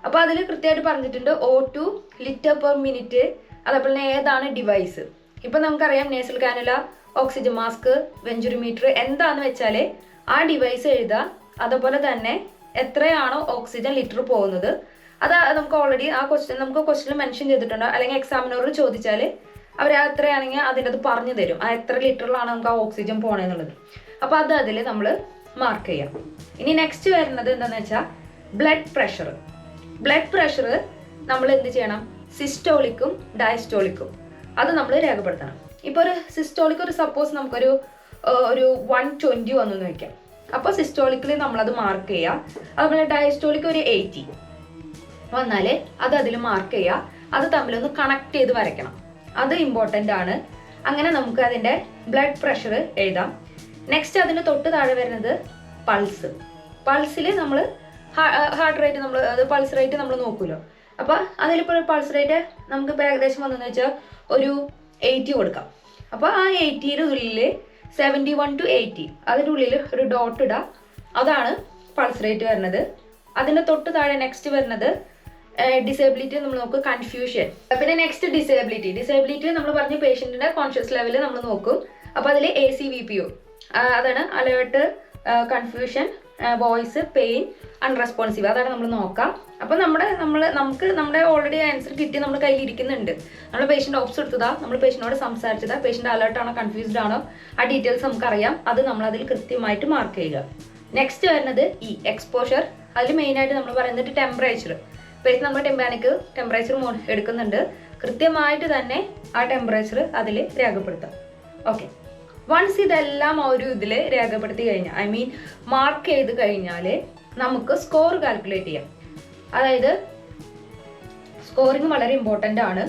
അപ്പോൾ അതിൽ കൃത്യമായിട്ട് പറഞ്ഞിട്ടുണ്ട് O2 ലിറ്റർ/മിനിറ്റ്. അതേപോലെ തന്നെ ഏതാണ് ഡിവൈസ്. ഇപ്പം നമുക്കറിയാം നേസൽ കാനുല, ഓക്സിജൻ മാസ്ക്, വെഞ്ചുറിമീറ്റർ എന്താണെന്ന് വെച്ചാൽ ആ ഡിവൈസ് എഴുതുക. അതുപോലെ തന്നെ എത്രയാണോ ഓക്സിജൻ ലിറ്റർ പോകുന്നത് അത് നമുക്ക് ഓൾറെഡി ആ ക്വസ്റ്റ്യൻ മെൻഷൻ ചെയ്തിട്ടുണ്ടോ, അല്ലെങ്കിൽ എക്സാമിനോട് ചോദിച്ചാൽ അവർ എത്രയാണെങ്കിൽ അതിൻ്റെ അത് പറഞ്ഞു തരും, ആ എത്ര ലിറ്ററിലാണ് നമുക്ക് ആ ഓക്സിജൻ പോകണമെന്നുള്ളത്. അപ്പോൾ അത് അതിൽ നമ്മൾ മാർക്ക് ചെയ്യാം. ഇനി നെക്സ്റ്റ് വരുന്നത് എന്താണെന്ന് വെച്ചാൽ ബ്ലഡ് പ്രഷർ നമ്മൾ എന്ത് ചെയ്യണം, സിസ്റ്റോളിക്കും ഡയസ്റ്റോളിക്കും അത് നമ്മൾ രേഖപ്പെടുത്തണം. ഇപ്പോൾ ഒരു സിസ്റ്റോളിക് ഒരു സപ്പോസ് നമുക്കൊരു 120 വന്നെന്ന് വയ്ക്കാം. അപ്പോൾ സിസ്റ്റോളിക്കിൽ നമ്മളത് മാർക്ക് ചെയ്യുക. അതുപോലെ ഡയസ്റ്റോളിക് ഒരു 80 വന്നാൽ അത് അതിൽ മാർക്ക് ചെയ്യുക. അത് തമ്മിലൊന്ന് കണക്ട് ചെയ്ത് വരയ്ക്കണം, അത് ഇമ്പോർട്ടൻ്റ് ആണ്. അങ്ങനെ നമുക്ക് അതിൻ്റെ ബ്ലഡ് പ്രഷർ എഴുതാം. നെക്സ്റ്റ് അതിന് തൊട്ട് താഴെ വരുന്നത് പൾസിൽ നമ്മൾ ഹാർട്ട് റേറ്റ് പൾസ് റേറ്റ് നമ്മൾ നോക്കുമല്ലോ. അപ്പോൾ അതിലിപ്പോൾ പൾസ് റേറ്റ് നമുക്ക് ഇപ്പോൾ ഏകദേശം വന്നെന്ന് വെച്ചാൽ ഒരു 80 കൊടുക്കാം. അപ്പോൾ ആ 80യുടെ ഉള്ളിൽ 71 to 80 അതിൻ്റെ ഉള്ളിൽ ഒരു ഡോട്ട് ഇടാം. അതാണ് പൾസ് റേറ്റ് വരുന്നത്. അതിൻ്റെ തൊട്ട് താഴെ നെക്സ്റ്റ് വരുന്നത് ഡിസേബിലിറ്റി നമ്മൾ നോക്കും, കൺഫ്യൂഷൻ. പിന്നെ നെക്സ്റ്റ് ഡിസേബിലിറ്റി നമ്മൾ പറഞ്ഞ പേഷ്യൻറ്റിൻ്റെ കോൺഷ്യസ് ലെവൽ നമ്മൾ നോക്കും. അപ്പോൾ അതിൽ ACVPO അതാണ് alert, confusion, voice, pain, unresponsive, അതാണ് നമ്മൾ നോക്കാം. അപ്പോൾ നമുക്ക് നമ്മുടെ ഓൾറെഡി ആൻസർ കിട്ടി നമ്മുടെ കയ്യിൽ ഇരിക്കുന്നുണ്ട്. നമ്മൾ പേഷ്യൻ്റ് ഓപ്സ് എടുത്തതാ, നമ്മൾ പേഷ്യനോട് സംസാരിച്ചതാ, പേഷ്യൻ്റ് അലേർട്ടാണോ കൺഫ്യൂസ്ഡ് ആണോ, ആ ഡീറ്റെയിൽസ് നമുക്കറിയാം. അത് നമ്മൾ അതിൽ കൃത്യമായിട്ട് മാർക്ക് ചെയ്യുക. നെക്സ്റ്റ് വരുന്നത് എക്സ്പോഷർ. അതിൽ മെയിനായിട്ട് നമ്മൾ പറയുന്നത് ടെമ്പറേച്ചർ. പേഷ്യൻ്റ് നമ്മൾ ടെമ്പറേച്ചർ എടുക്കുന്നുണ്ട്, കൃത്യമായിട്ട് തന്നെ ആ ടെമ്പറേച്ചർ അതിൽ രേഖപ്പെടുത്താം. ഓക്കെ, വൺസ് ഇതെല്ലാം ഒരു ഇതിൽ രേഖപ്പെടുത്തി കഴിഞ്ഞാൽ, ഐ മീൻ മാർക്ക് ചെയ്ത് കഴിഞ്ഞാൽ നമുക്ക് സ്കോർ കാൽക്കുലേറ്റ് ചെയ്യാം. അതായത് സ്കോറിങ് വളരെ ഇമ്പോർട്ടൻ്റ് ആണ്.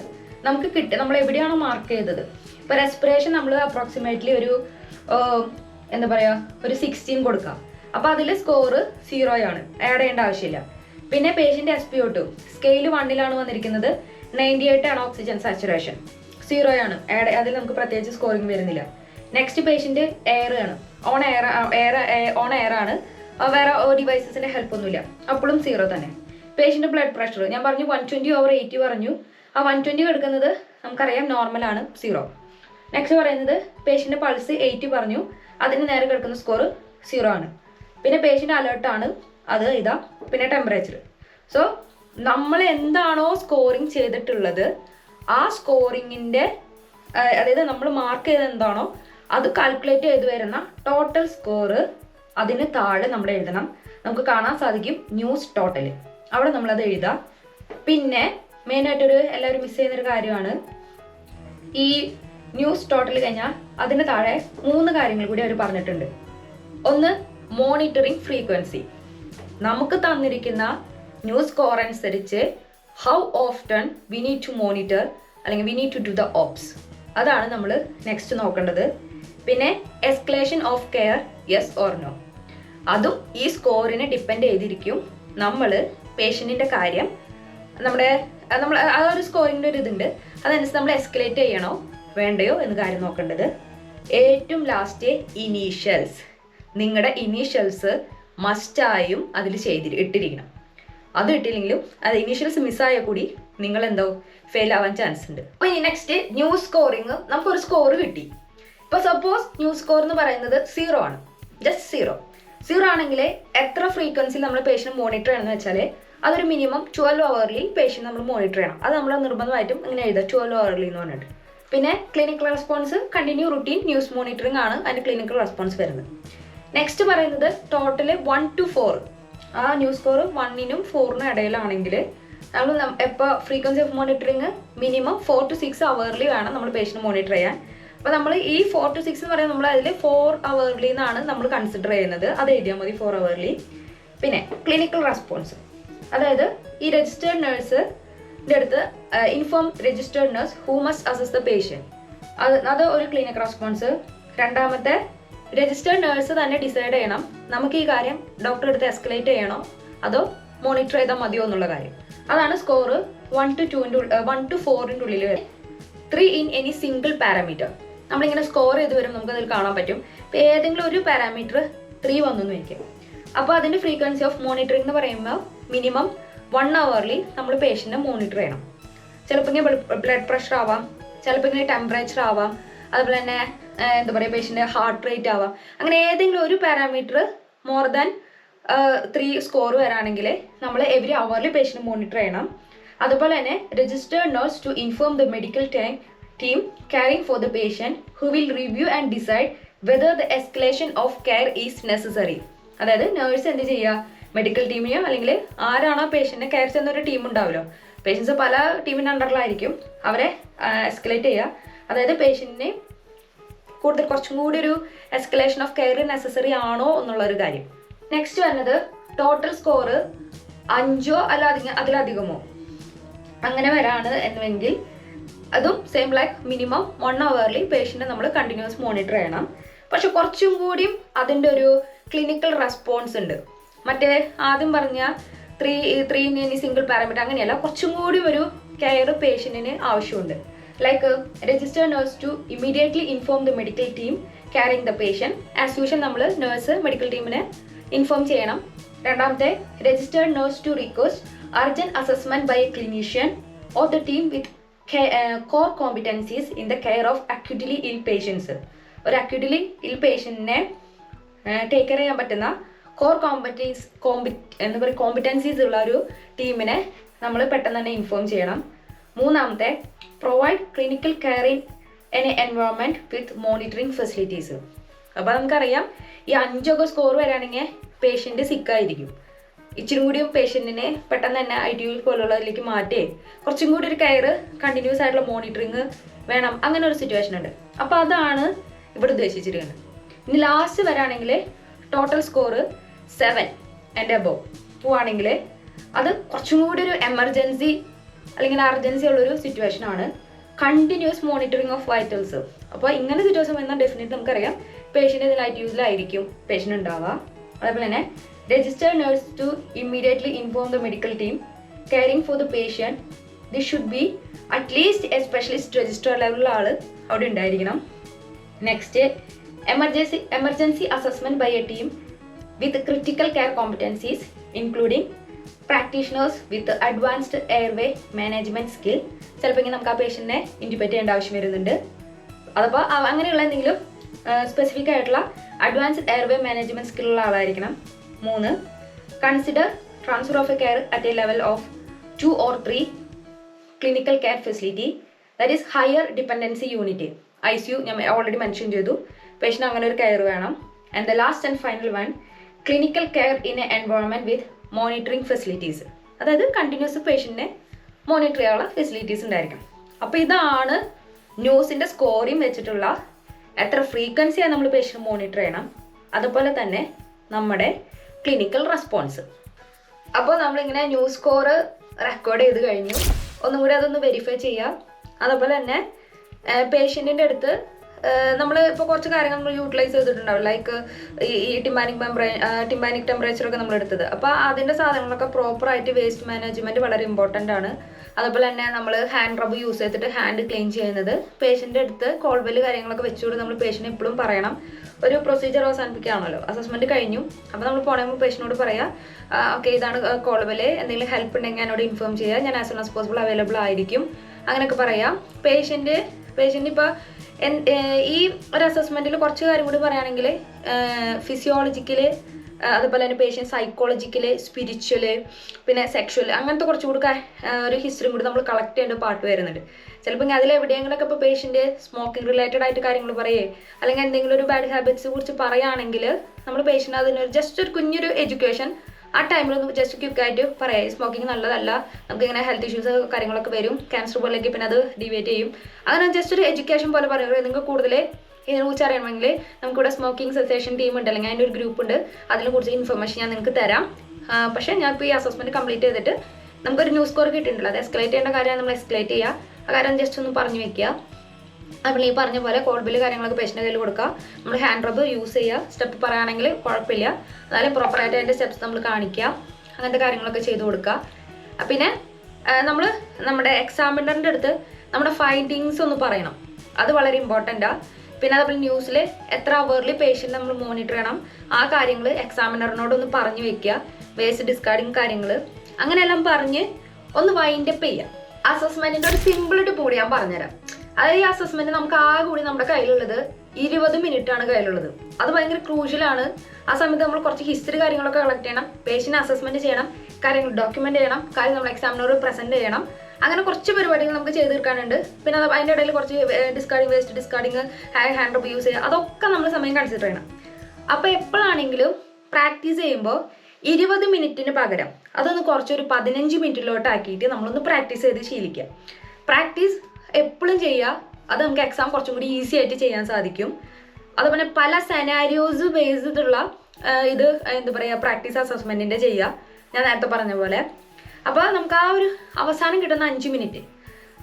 നമുക്ക് നമ്മൾ എവിടെയാണോ മാർക്ക് ചെയ്തത്, ഇപ്പോൾ റെസ്പിറേഷൻ നമ്മൾ അപ്രോക്സിമേറ്റ്ലി ഒരു എന്താ പറയുക, ഒരു 16 കൊടുക്കാം. അപ്പോൾ അതിൽ സ്കോറ് 0 ആണ്, ആഡ് ചെയ്യേണ്ട ആവശ്യമില്ല. പിന്നെ പേഷ്യൻ്റ് SpO2 സ്കെയിൽ 1 വന്നിരിക്കുന്നത്, 98 ആണ് ഓക്സിജൻ സാച്ചുറേഷൻ, 0 ആണ്, അതിൽ നമുക്ക് പ്രത്യേകിച്ച് സ്കോറിങ് വരുന്നില്ല. നെക്സ്റ്റ് പേഷ്യൻ്റ് എയർ ആണ്, ഓൺ എയർ ആണ്, വേറെ ഡിവൈസസിൻ്റെ ഹെൽപ്പ് ഒന്നുമില്ല, അപ്പോഴും 0 തന്നെ. പേഷ്യൻ്റ് ബ്ലഡ് പ്രഷർ ഞാൻ പറഞ്ഞു 120/80 പറഞ്ഞു, ആ 120 എടുക്കുന്നത് നമുക്കറിയാം നോർമലാണ്, 0. നെക്സ്റ്റ് പറയുന്നത് പേഷ്യൻ്റ് പൾസ് 80 പറഞ്ഞു, അതിന് നേരെ കിടക്കുന്ന സ്കോർ 0 ആണ്. പിന്നെ പേഷ്യൻ്റ് അലേർട്ടാണ്, അത് ഇതാ. പിന്നെ ടെമ്പറേച്ചർ. സോ നമ്മൾ എന്താണോ സ്കോറിങ് ചെയ്തിട്ടുള്ളത്, ആ സ്കോറിങ്ങിൻ്റെ അതായത് നമ്മൾ മാർക്ക് ചെയ്ത് എന്താണോ അത് കാൽക്കുലേറ്റ് ചെയ്ത് വരുന്ന ടോട്ടൽ സ്കോറ് അതിന് താഴെ നമ്മൾ എഴുതണം. നമുക്ക് കാണാൻ സാധിക്കും ന്യൂസ് ടോട്ടൽ, അവിടെ നമ്മളത് എഴുതാം. പിന്നെ മെയിനായിട്ടൊരു എല്ലാവരും മിസ് ചെയ്യുന്നൊരു കാര്യമാണ്, ഈ ന്യൂസ് ടോട്ടൽ കഴിഞ്ഞാൽ അതിന് താഴെ 3 കാര്യങ്ങൾ കൂടി അവർ പറഞ്ഞിട്ടുണ്ട്. ഒന്ന്, മോണിറ്ററിങ് ഫ്രീക്വൻസി. നമുക്ക് തന്നിരിക്കുന്ന ന്യൂസ് സ്കോർ അനുസരിച്ച് how often we need to monitor, അല്ലെങ്കിൽ we need to do the obs, അതാണ് നമ്മൾ നെക്സ്റ്റ് നോക്കേണ്ടത്. പിന്നെ escalation of care, yes or no, അതും ഈ സ്കോറിനെ ഡിപ്പെൻഡ് ചെയ്തിരിക്കും. നമ്മൾ പേഷ്യൻറ്റിൻ്റെ കാര്യം നമ്മൾ ആ ഒരു സ്കോറിങ്ങിൻ്റെ ഒരു ഇതുണ്ട്, അതനുസരിച്ച് നമ്മൾ എസ്കലേറ്റ് ചെയ്യണോ വേണ്ടയോ എന്ന് കാര്യം നോക്കേണ്ടത്. ഏറ്റവും ലാസ്റ്റ് ഇനീഷ്യൽസ്. നിങ്ങളുടെ ഇനീഷ്യൽസ് മസ്റ്റായും അതിൽ ഇട്ടിരിക്കണം. അത് ഇട്ടില്ലെങ്കിലും അത് ഇനീഷ്യൽസ് മിസ്സായാൽ കൂടി നിങ്ങൾ എന്തോ ഫെയിൽ ആവാൻ ചാൻസ് ഉണ്ട്. അപ്പോൾ ഇനി നെക്സ്റ്റ് ന്യൂസ് സ്കോറിങ്. നമുക്കൊരു സ്കോർ കിട്ടി. ഇപ്പോൾ സപ്പോസ് ന്യൂസ് സ്കോർ എന്ന് പറയുന്നത് 0 ആണ്, ജസ്റ്റ് 0 ആണെങ്കിൽ എത്ര ഫ്രീക്വൻസിയിൽ നമ്മൾ പേഷ്യൻ്റ് മോണിറ്റർ ചെയ്യണമെന്ന് വെച്ചാൽ അതൊരു മിനിമം 12 hourly പേഷ്യൻ്റ് നമ്മൾ മോണിറ്റർ ചെയ്യണം. അത് നമ്മൾ നിർബന്ധമായിട്ടും ഇങ്ങനെ എഴുതാം, 12 hourly എന്ന് പറഞ്ഞിട്ട്. പിന്നെ clinical response continue routine news monitoring ആണ് അതിൻ്റെ ക്ലിനിക്കൽ റെസ്പോൺസ് വരുന്നത്. നെക്സ്റ്റ് പറയുന്നത് ടോട്ടൽ 1 to 4. ആ ന്യൂസ് സ്കോർ 1നും 4നും ഇടയിലാണെങ്കിൽ നമ്മൾ ഇപ്പോൾ frequency of monitoring minimum 4 to 6 hourly വേണം നമ്മൾ പേഷ്യൻ്റ് മോണിറ്റർ ചെയ്യാൻ. അപ്പോൾ നമ്മൾ ഈ 4 to 6 എന്ന് പറയുമ്പോൾ നമ്മൾ അതിൽ 4 hourly എന്നാണ് നമ്മൾ കൺസിഡർ ചെയ്യുന്നത്, അത് എഴുതിയാൽ മതി 4 hourly. പിന്നെ ക്ലിനിക്കൽ റെസ്പോൺസ്, അതായത് ഈ രജിസ്റ്റേർഡ് നേഴ്സിൻ്റെ അടുത്ത് inform registered nurse who must assess the patient, അത് ഒരു ക്ലിനിക്കൽ റെസ്പോൺസ്. രണ്ടാമത്തെ, രജിസ്റ്റേർഡ് നേഴ്സ് തന്നെ ഡിസൈഡ് ചെയ്യണം നമുക്ക് ഈ കാര്യം ഡോക്ടറെ അടുത്ത് എസ്കലേറ്റ് ചെയ്യണോ അതോ മോണിറ്റർ ചെയ്താൽ മതിയോ എന്നുള്ള കാര്യം. അതാണ് സ്കോർ 1 to 4ൻ്റെ ഉള്ളിൽ വരും. 3 in any single parameter. നമ്മളിങ്ങനെ സ്കോർ ചെയ്ത് വരും, നമുക്കതിൽ കാണാൻ പറ്റും. ഇപ്പോൾ ഏതെങ്കിലും ഒരു പാരാമീറ്റർ 3 വന്നു വയ്ക്കും, അപ്പോൾ അതിൻ്റെ ഫ്രീക്വൻസി ഓഫ് മോണിറ്ററിംഗ് എന്ന് പറയുമ്പോൾ മിനിമം 1 hourly നമ്മൾ പേഷ്യൻറ്റിനെ മോണിറ്റർ ചെയ്യണം. ചിലപ്പോൾ ഇങ്ങനെ ബ്ലഡ് പ്രഷർ ആവാം, ചിലപ്പോൾ ഇങ്ങനെ ടെമ്പറേച്ചർ ആവാം, അതുപോലെ തന്നെ എന്താ പറയുക പേഷ്യൻ്റെ ഹാർട്ട് റേറ്റ് ആവാം. അങ്ങനെ ഏതെങ്കിലും ഒരു പാരാമീറ്റർ മോർ ദാൻ 3 സ്കോർ വരാണെങ്കിൽ നമ്മൾ എവറി hourly പേഷ്യൻറ്റ് മോണിറ്റർ ചെയ്യണം. അതുപോലെ തന്നെ registered nurse to inform the medical team caring for the patient who will review and decide whether the escalation of care is necessary. അതായത് nurse എന്ത് ചെയ്യുക, medical ടീമിനെയോ അല്ലെങ്കിൽ ആരാണോ പേഷ്യൻറ്റിനെ കെയർ ചെയ്യുന്ന ഒരു ടീം ഉണ്ടാവുമല്ലോ, പേഷ്യൻസ് പല ടീമിൻ്റെ അണ്ടറിലായിരിക്കും, അവരെ എസ്കലേറ്റ് ചെയ്യുക. അതായത് പേഷ്യൻറ്റിനെ കുറച്ചും കൂടി ഒരു എസ്കലേഷൻ ഓഫ് കെയർ നെസസറി ആണോ എന്നുള്ളൊരു കാര്യം. നെക്സ്റ്റ് വരുന്നത് ടോട്ടൽ സ്കോർ 5 അല്ല അതിലധികമോ അങ്ങനെ വരാണ് എന്നുവെങ്കിൽ അതും സെയിം ലൈക്ക് മിനിമം 1 hourly പേഷ്യൻറ്റിനെ നമ്മൾ കണ്ടിന്യൂസ് മോണിറ്റർ ചെയ്യണം. പക്ഷെ കുറച്ചും കൂടിയും അതിൻ്റെ ഒരു ക്ലിനിക്കൽ റെസ്പോൺസ് ഉണ്ട്. മറ്റേ ആദ്യം പറഞ്ഞ 3 in any single parameter അങ്ങനെയല്ല, കുറച്ചും കൂടി ഒരു കെയർ പേഷ്യൻറ്റിന് ആവശ്യമുണ്ട്. Like registered nurse to immediately inform the medical team caring the patient. As usual നമ്മൾ നേഴ്സ് മെഡിക്കൽ ടീമിനെ ഇൻഫോം ചെയ്യണം. രണ്ടാമത്തെ, registered nurse to request urgent assessment by a clinician or the team with core competencies in the care of acutely ill patients. ഒരു അക്യൂട്ട്ലി ഇൽ പേഷ്യൻറ്റിനെ take care ചെയ്യാൻ പറ്റുന്ന competencies ഉള്ള ഒരു ടീമിനെ നമ്മൾ പെട്ടെന്ന് തന്നെ ഇൻഫോം ചെയ്യണം. മൂന്നാമത്തെ, provide clinical care in N environment with monitoring facilities. അപ്പോൾ നമുക്കറിയാം ഈ 5 സ്കോർ വരികയാണെങ്കിൽ പേഷ്യൻ്റ് സിക്കായിരിക്കും. ഇച്ചിരി കൂടിയും പേഷ്യൻറ്റിനെ പെട്ടെന്ന് തന്നെ ITU പോലുള്ളതിലേക്ക് മാറ്റി കുറച്ചും കൂടി ഒരു കെയർ, കണ്ടിന്യൂസ് ആയിട്ടുള്ള മോണിറ്ററിങ് വേണം. അങ്ങനെ ഒരു സിറ്റുവേഷൻ ഉണ്ട്. അപ്പോൾ അതാണ് ഇവിടെ ഉദ്ദേശിച്ചിരിക്കുന്നത്. ഇനി ലാസ്റ്റ് വരാണെങ്കിൽ ടോട്ടൽ സ്കോർ 7 ആൻഡ് എബോവ് പോവുകയാണെങ്കിൽ അത് കുറച്ചും കൂടി ഒരു എമർജൻസി അല്ലെങ്കിൽ അർജൻസി ഉള്ളൊരു സിറ്റുവേഷൻ ആണ്. Continuous monitoring of vitals. അപ്പോൾ ഇങ്ങനെ സിറ്റുവേഷൻ വന്നാൽ ഡെഫിനറ്റ്ലി നമുക്കറിയാം പേഷ്യൻ്റ് ഇതിൽ ITUസിലായിരിക്കും പേഷ്യൻ്റ് ഉണ്ടാവുക. അതേപോലെ തന്നെ registered nurse to immediately inform the medical team caring for the patient. This should be at least a specialist registrar ലെവലിലുള്ള ആൾ അവിടെ ഉണ്ടായിരിക്കണം. Next, emergency assessment by a team with critical care competencies including practitioners with advanced airway management skill. ചിലപ്പോൾ ഇങ്ങനെ നമുക്ക് ആ പേഷ്യൻറ്റിനെ ഇൻറ്റിബേറ്റ് ചെയ്യേണ്ട ആവശ്യം വരുന്നുണ്ട്. അതപ്പോൾ അങ്ങനെയുള്ള എന്തെങ്കിലും സ്പെസിഫിക് ആയിട്ടുള്ള അഡ്വാൻസ്ഡ് എയർവേ മാനേജ്മെൻറ്റ് സ്കില്ലുള്ള ആളായിരിക്കണം. 3, consider transfer of a care at a level of 2 or 3 clinical care facility, that is higher dependency unit. ICU ഞാൻ ഓൾറെഡി മെൻഷൻ ചെയ്തു, പേഷ്യൻ്റ് അങ്ങനെ ഒരു കെയർ വേണം. And the last and final one, clinical care in a environment with monitoring facilities. അതായത് continuous പേഷ്യൻറ്റിനെ monitor ചെയ്യാനുള്ള facilities ഉണ്ടായിരിക്കണം. അപ്പോൾ ഇതാണ് ന്യൂസിൻ്റെ സ്കോറിങ് വെച്ചിട്ടുള്ള എത്ര ഫ്രീക്വൻസിയാണ് നമ്മൾ പേഷ്യൻ്റ് മോണിറ്റർ ചെയ്യണം, അതുപോലെ തന്നെ നമ്മുടെ ക്ലിനിക്കൽ റെസ്പോൺസ്. അപ്പോൾ നമ്മളിങ്ങനെ ന്യൂസ് സ്കോർ റെക്കോർഡ് ചെയ്ത് കഴിഞ്ഞു. ഒന്നും കൂടി അതൊന്ന് വെരിഫൈ ചെയ്യുക. അതുപോലെ തന്നെ പേഷ്യൻറ്റിൻ്റെ അടുത്ത് നമ്മൾ ഇപ്പോൾ കുറച്ച് കാര്യങ്ങൾ നമ്മൾ യൂട്ടിലൈസ് ചെയ്തിട്ടുണ്ടാവും. ലൈക്ക് ഈ ടിമ്പാനിക് ടെമ്പറേച്ചറൊക്കെ നമ്മൾ എടുത്തത്. അപ്പോൾ അതിൻ്റെ സാധനങ്ങളൊക്കെ പ്രോപ്പറായിട്ട് വേസ്റ്റ് മാനേജ്മെൻറ്റ് വളരെ ഇമ്പോർട്ടൻ്റ് ആണ്. അതുപോലെ തന്നെ നമ്മൾ ഹാൻഡ് റബ്ബ് യൂസ് ചെയ്തിട്ട് ഹാൻഡ് ക്ലീൻ ചെയ്യുന്നത്, പേഷ്യൻ്റെ അടുത്ത് കോൾബെല്ല് കാര്യങ്ങളൊക്കെ വെച്ചുകൊണ്ട് നമ്മൾ പേഷ്യൻ്റ് എപ്പോഴും പറയണം. ഒരു പ്രൊസീജിയർ അവസാനിപ്പിക്കുകയാണല്ലോ, അസസ്മെൻറ്റ് കഴിഞ്ഞു. അപ്പോൾ നമ്മൾ പോകണമെങ്കിൽ പേഷ്യനോട് പറയാം, ഓക്കെ ഇതാണ് കോൾബെല്ല്, എന്തെങ്കിലും ഹെൽപ്പ് ഉണ്ടെങ്കിൽ എന്നോട് ഇൻഫോം ചെയ്യുക, ഞാൻ as soon as possible available ആയിരിക്കും, അങ്ങനെയൊക്കെ പറയാം. പേഷ്യൻ്റ് ഇപ്പോൾ ഈ ഒരു അസസ്മെൻറ്റിൽ കുറച്ച് കാര്യം കൂടി പറയുകയാണെങ്കിൽ ഫിസിയോളജിക്കല്, അതുപോലെ തന്നെ പേഷ്യൻ്റ് സൈക്കോളജിക്കല്, സ്പിരിച്വല്, പിന്നെ സെക്ഷൽ, അങ്ങനത്തെ കുറച്ചുകൂടി ഒരു ഹിസ്റ്ററിയും കൂടി നമ്മൾ കളക്ട് ചെയ്യേണ്ട പാർട്ട് വരുന്നുണ്ട്. ചിലപ്പോൾ അതിൽ എവിടെയെങ്കിലൊക്കെ ഇപ്പോൾ പേഷ്യൻ്റ് സ്മോക്കിംഗ് റിലേറ്റഡ് ആയിട്ട് കാര്യങ്ങൾ പറയേ അല്ലെങ്കിൽ എന്തെങ്കിലും ഒരു ബാഡ് ഹാബിറ്റ്സ് കുറിച്ച് പറയുകയാണെങ്കിൽ നമ്മൾ പേഷ്യൻ്റ് അതിനൊരു ജസ്റ്റ് ഒരു കുഞ്ഞൊരു എഡ്യൂക്കേഷൻ ആ ടൈമിലൊന്ന് ജസ്റ്റ് ക്വിക്കായിട്ട് പറയാം, സ്മോക്കിംഗ് നല്ലതല്ല, നമുക്കിങ്ങനെ ഹെൽത്ത് ഇഷ്യൂസ് കാര്യങ്ങളൊക്കെ വരും, ക്യാൻസർ പോലെയൊക്കെ പിന്നെ അത് ഡിവേറ്റ് ചെയ്യും. അങ്ങനെ ജസ്റ്റ് ഒരു എഡ്യൂക്കേഷൻ പോലെ പറയുന്നത്. നിങ്ങൾക്ക് കൂടുതൽ ഇതിനെക്കുറിച്ച് അറിയണമെങ്കിൽ നമുക്കിവിടെ സ്മോക്കിംഗ് സെസേഷൻ ടീം ഉണ്ട്, അല്ലെങ്കിൽ അതിൻ്റെ ഒരു ഗ്രൂപ്പ് ഉണ്ട്, അതിനെ കുറിച്ച് ഇൻഫർമേഷൻ ഞാൻ നിങ്ങൾക്ക് തരാം. പക്ഷേ ഞാൻ ഇപ്പോൾ ഈ അസസ്മെൻറ്റ് കംപ്ലീറ്റ് ചെയ്തിട്ട് നമുക്കൊരു ന്യൂസ് സ്കോർ കിട്ടിയിട്ടുണ്ടല്ലോ, അത് എസ്കലേറ്റ് ചെയ്യേണ്ട കാര്യം നമ്മൾ എസ്കലേറ്റ് ചെയ്യുക, ആ കാര്യം ജസ്റ്റ് ഒന്ന് പറഞ്ഞു വെക്കുക. അപ്പോൾ ഈ പറഞ്ഞ പോലെ കോൾ ബില്ല് കാര്യങ്ങളൊക്കെ പേഷ്യൻ്റെ കയ്യിൽ കൊടുക്കുക, നമ്മൾ ഹാൻഡ് റബ്ബ് യൂസ് ചെയ്യുക, സ്റ്റെപ്പ് പറയുകയാണെങ്കിൽ കുഴപ്പമില്ല, എന്നാലും പ്രോപ്പറായിട്ട് അതിൻ്റെ സ്റ്റെപ്സ് നമ്മൾ കാണിക്കുക, അങ്ങനത്തെ കാര്യങ്ങളൊക്കെ ചെയ്ത് കൊടുക്കുക. പിന്നെ നമ്മൾ നമ്മുടെ എക്സാമിനറിൻ്റെ അടുത്ത് നമ്മുടെ ഫൈൻഡിങ്സ് ഒന്ന് പറയണം, അത് വളരെ ഇമ്പോർട്ടൻ്റാണ്. പിന്നെ അതുപോലെ ന്യൂസിൽ എത്ര അവർലി പേഷ്യൻ്റ് നമ്മൾ മോണിറ്റർ ചെയ്യണം, ആ കാര്യങ്ങൾ എക്സാമിനറിനോടൊന്ന് പറഞ്ഞു വെക്കുക, വേസ്റ്റ് ഡിസ്കാർഡിങ് കാര്യങ്ങൾ അങ്ങനെയെല്ലാം പറഞ്ഞ് ഒന്ന് വൈൻഡപ്പ് ചെയ്യുക. അസസ്മെൻറ്റിൻ്റെ ഒരു സിമ്പിൾ ടിപ്പ് കൂടി ഞാൻ പറഞ്ഞുതരാം. അതായത് ഈ അസസ്മെൻറ്റ് നമുക്ക് ആകെ കൂടി നമ്മുടെ കയ്യിലുള്ളത് 20 മിനിറ്റാണ് കയ്യിലുള്ളത്. അത് ഭയങ്കര ക്രൂഷ്യലാണ്. ആ സമയത്ത് നമ്മൾ കുറച്ച് ഹിസ്റ്ററി കാര്യങ്ങളൊക്കെ കളക്ട് ചെയ്യണം, പേഷ്യൻ്റ് അസസ്മെൻറ്റ് ചെയ്യണം, കാര്യങ്ങൾ ഡോക്യുമെൻ്റ് ചെയ്യണം, കാര്യം നമ്മൾ എക്സാമിനോട് പ്രസൻറ്റ് ചെയ്യണം, അങ്ങനെ കുറച്ച് പരിപാടികൾ നമുക്ക് ചെയ്ത് തീർക്കാനുണ്ട്. പിന്നെ അതിൻ്റെ ഇടയിൽ കുറച്ച് ഡിസ്കാർഡിങ്, വേസ്റ്റ് ഡിസ്കാർഡിങ്, ഹാൻഡ് റബ്ബ് യൂസ് ചെയ്യുക, അതൊക്കെ നമ്മൾ സമയം കൺസിഡർ ചെയ്യണം. അപ്പോൾ എപ്പോഴാണെങ്കിലും പ്രാക്ടീസ് ചെയ്യുമ്പോൾ 20 മിനിറ്റിന് പകരം അതൊന്ന് കുറച്ചൊരു 15 മിനിറ്റിലോട്ടാക്കിയിട്ട് നമ്മളൊന്ന് പ്രാക്ടീസ് ചെയ്ത് ശീലിക്കുക. പ്രാക്ടീസ് എപ്പോഴും ചെയ്യുക, അത് നമുക്ക് എക്സാം കുറച്ചും കൂടി ഈസി ആയിട്ട് ചെയ്യാൻ സാധിക്കും. അതുപോലെ പല സെനാരിയോസ് ബേസ് ചെയ്തിട്ടുള്ള ഇത് എന്താ പറയുക പ്രാക്ടീസ് അസസ്മെൻറ്റിൻ്റെ ചെയ്യുക, ഞാൻ നേരത്തെ പറഞ്ഞ പോലെ. അപ്പോൾ നമുക്ക് ആ ഒരു അവസാനം കിട്ടുന്ന 5 മിനിറ്റ്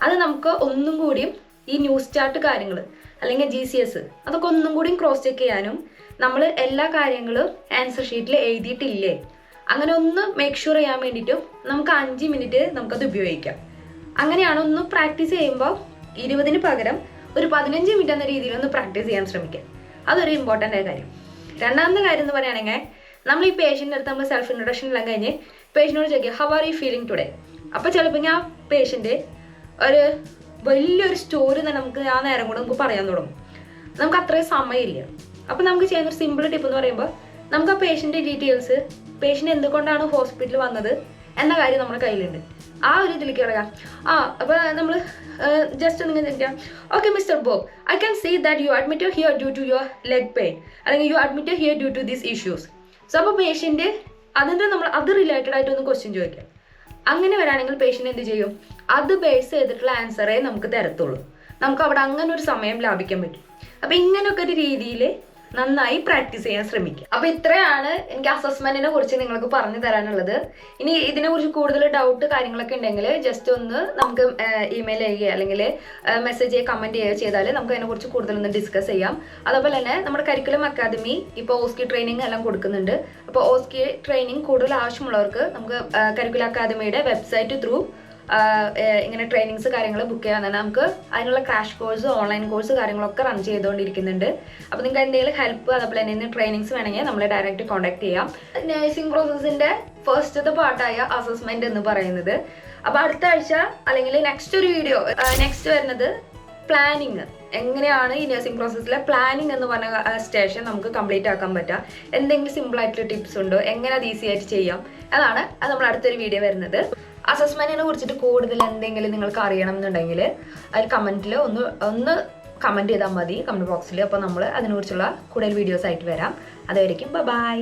അത് നമുക്ക് ഒന്നും കൂടിയും ഈ ന്യൂസ് ചാർട്ട് കാര്യങ്ങൾ അല്ലെങ്കിൽ GCS അതൊക്കെ ഒന്നും കൂടിയും ക്രോസ് ചെക്ക് ചെയ്യാനും, നമ്മൾ എല്ലാ കാര്യങ്ങളും ആൻസർ ഷീറ്റിൽ എഴുതിയിട്ടില്ലേ അങ്ങനെ ഒന്ന് മേക്ക് ഷുവർ ചെയ്യാൻ വേണ്ടിയിട്ടും നമുക്ക് 5 മിനിറ്റ് നമുക്കത് ഉപയോഗിക്കാം. അങ്ങനെയാണ് ഒന്ന് പ്രാക്ടീസ് ചെയ്യുമ്പോൾ 20-ന് പകരം ഒരു 15 മിനിറ്റ് എന്ന രീതിയിൽ ഒന്ന് പ്രാക്ടീസ് ചെയ്യാൻ ശ്രമിക്കുക. അതൊരു ഇമ്പോർട്ടൻ്റ് ആയ കാര്യം. രണ്ടാമത്തെ കാര്യം എന്ന് പറയുകയാണെങ്കിൽ നമ്മൾ ഈ പേഷ്യൻ്റെ അടുത്ത് നമ്മൾ സെൽഫ് ഇൻട്രൊഡക്ഷൻ എല്ലാം കഴിഞ്ഞ് പേഷ്യനോട് ചോദിക്കുക how are you feeling today. അപ്പോൾ ചിലപ്പോൾ ഞാൻ പേഷ്യൻ്റ് ഒരു വലിയൊരു സ്റ്റോറി തന്നെ നമുക്ക് ആ നേരം കൂടെ നമുക്ക് പറയാൻ തുടങ്ങും, നമുക്ക് അത്രയും സമയമില്ല. അപ്പോൾ നമുക്ക് ചെയ്യുന്നൊരു സിമ്പിൾ ടിപ്പ് എന്ന് പറയുമ്പോൾ നമുക്ക് ആ പേഷ്യൻ്റെ ഡീറ്റെയിൽസ്, പേഷ്യൻ്റ് എന്തുകൊണ്ടാണ് ഹോസ്പിറ്റലിൽ വന്നത് എന്ന കാര്യം നമ്മുടെ കയ്യിലുണ്ട്. ആ ഒരു ഇതിലേക്ക് കിടക്കാം. അപ്പോൾ നമ്മൾ ജസ്റ്റ് ഒന്ന് ചിന്തിക്കാം, okay mister Bob, I can see that you admitted here due to your leg pain, അല്ലെങ്കിൽ you admitted here due to these issues. So അപ്പോൾ പേഷ്യൻ്റ് അതിൻ്റെ നമ്മൾ അത് റിലേറ്റഡ് ആയിട്ടൊന്ന് ക്വസ്റ്റ്യൻ ചോദിക്കാം. അങ്ങനെ വരാണെങ്കിൽ പേഷ്യൻ്റ് എന്ത് ചെയ്യും? അത് ബേസ് ചെയ്തിട്ടുള്ള ആൻസറേ നമുക്ക് തരത്തുള്ളൂ. നമുക്ക് അവിടെ അങ്ങനെ ഒരു സമയം ലാഭിക്കാൻ പറ്റും. അപ്പം ഇങ്ങനെയൊക്കെ ഒരു രീതിയിൽ നന്നായി പ്രാക്ടീസ് ചെയ്യാൻ ശ്രമിക്കുക. അപ്പോൾ ഇത്രയാണ് എനിക്ക് അസസ്മെന്റിനെ കുറിച്ച് നിങ്ങൾക്ക് പറഞ്ഞു തരാനുള്ളത്. ഇനി ഇതിനെക്കുറിച്ച് കൂടുതൽ ഡൗട്ട് കാര്യങ്ങളൊക്കെ ഉണ്ടെങ്കിൽ ജസ്റ്റ് ഒന്ന് നമുക്ക് ഇമെയിൽ ചെയ്യുക അല്ലെങ്കിൽ മെസ്സേജ് ചെയ്യുക, കമൻറ്റ് ചെയ്യുക ചെയ്താൽ നമുക്ക് അതിനെക്കുറിച്ച് കൂടുതലൊന്ന് ഡിസ്കസ് ചെയ്യാം. അതുപോലെ തന്നെ നമ്മുടെ കരിക്കുലം അക്കാദമി ഇപ്പോൾ ഓസ്കി ട്രെയിനിങ് എല്ലാം കൊടുക്കുന്നുണ്ട്. അപ്പോൾ ഓസ്കി ട്രെയിനിങ് കൂടുതൽ ആവശ്യമുള്ളവർക്ക് നമുക്ക് കരിക്കുലം അക്കാദമിയുടെ വെബ്സൈറ്റ് ത്രൂ ഇങ്ങനെ ട്രെയിനിങ്സ് കാര്യങ്ങൾ ബുക്ക് ചെയ്യാൻ തന്നെ നമുക്ക് അതിനുള്ള ക്രാഷ് കോഴ്സ്, ഓൺലൈൻ കോഴ്സ് കാര്യങ്ങളൊക്കെ റൺ ചെയ്തുകൊണ്ടിരിക്കുന്നുണ്ട്. അപ്പോൾ നിങ്ങൾക്ക് എന്തെങ്കിലും ഹെൽപ്പ് അതുപോലെ തന്നെ ട്രെയിനിങ്സ് വേണമെങ്കിൽ നമ്മളെ ഡയറക്റ്റ് കോൺടാക്ട് ചെയ്യാം. നഴ്സിംഗ് പ്രോസസ്സിൻ്റെ ഫസ്റ്റത്തെ പാർട്ടായ അസസ്മെന്റ് എന്ന് പറയുന്നത്. അപ്പോൾ അടുത്ത ആഴ്ച അല്ലെങ്കിൽ നെക്സ്റ്റ് ഒരു വീഡിയോ നെക്സ്റ്റ് വരുന്നത് പ്ലാനിങ്, എങ്ങനെയാണ് ഈ നഴ്സിംഗ് പ്രോസസ്സിലെ പ്ലാനിങ് എന്ന് പറഞ്ഞ സ്റ്റേഷൻ നമുക്ക് കംപ്ലീറ്റ് ആക്കാൻ പറ്റുക, എന്തെങ്കിലും സിമ്പിൾ ആയിട്ടുള്ള ടിപ്സ് ഉണ്ടോ, എങ്ങനെ അത് ഈസി ആയിട്ട് ചെയ്യാം, അത് നമ്മൾ അടുത്തൊരു വീഡിയോ വരുന്നത്. അസസ്മെന്റിനെ കുറിച്ചിട്ട് കൂടുതൽ എന്തെങ്കിലും നിങ്ങൾക്ക് അറിയണം എന്നുണ്ടെങ്കിൽ അതിൽ കമൻറ്റിൽ ഒന്ന് കമൻറ്റ് ചെയ്താൽ മതി കമൻറ്റ് ബോക്സിൽ. അപ്പോൾ നമ്മൾ അതിനെക്കുറിച്ചുള്ള കൂടുതൽ വീഡിയോസ് ആയിട്ട് വരാം. അതുവരെയ്ക്കും ബൈ.